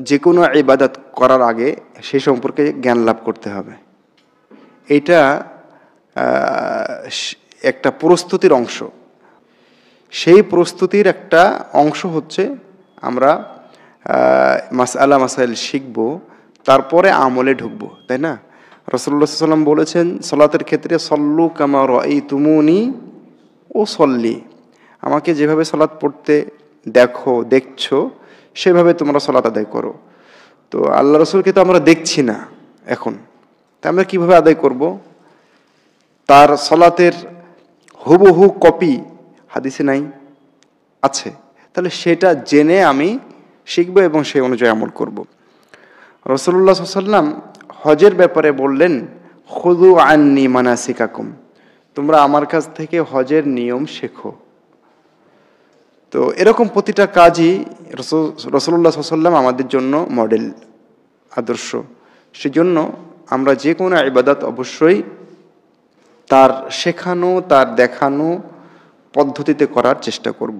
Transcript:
যে কোনো ইবাদত করার আগে সেই সম্পর্কে জ্ঞান লাভ করতে হবে। এটা একটা প্রস্তুতির অংশ। সেই প্রস্তুতির একটা অংশ হচ্ছে আমরা মাসআলা মাসাইল শিখব, তারপরে আমলে ঢুকব, তাই না? রাসূলুল্লাহ সাল্লাল্লাহু আলাইহি ওয়াসাল্লাম বলেছেন সালাতের ক্ষেত্রে সল্লু কামা রাআইতুমুনি উসাল্লি, আমাকে যেভাবে সালাত পড়তে দেখছো সেভাবে তোমরা সালাত আদায় করো। তো আল্লাহ রাসূলকে তো আমরা দেখছি না এখন, তা আমরা কিভাবে আদায় করব? তার সালাতের হুবহু কপি হাদিসে নাই, আছে, তাহলে সেটা জেনে আমি শিখবো এবং সেই অনুযায়ী আমল করব। রাসূলুল্লাহ সাল্লাল্লাহু আলাইহি ওয়াসাল্লাম হজের ব্যাপারে বললেন খুযু আন্নী মানাসিকাকুম, তোমরা আমার কাছ থেকে হজের নিয়ম শেখো। তো এরকম প্রতিটা কাজই রাসূলুল্লাহ সাল্লাল্লাহু আলাইহি ওয়াসাল্লাম আমাদের জন্য মডেল, আদর্শ। সেজন্য আমরা যে কোনো ইবাদত অবশ্যই তার শেখানো, তার দেখানো পদ্ধতিতে করার চেষ্টা করব।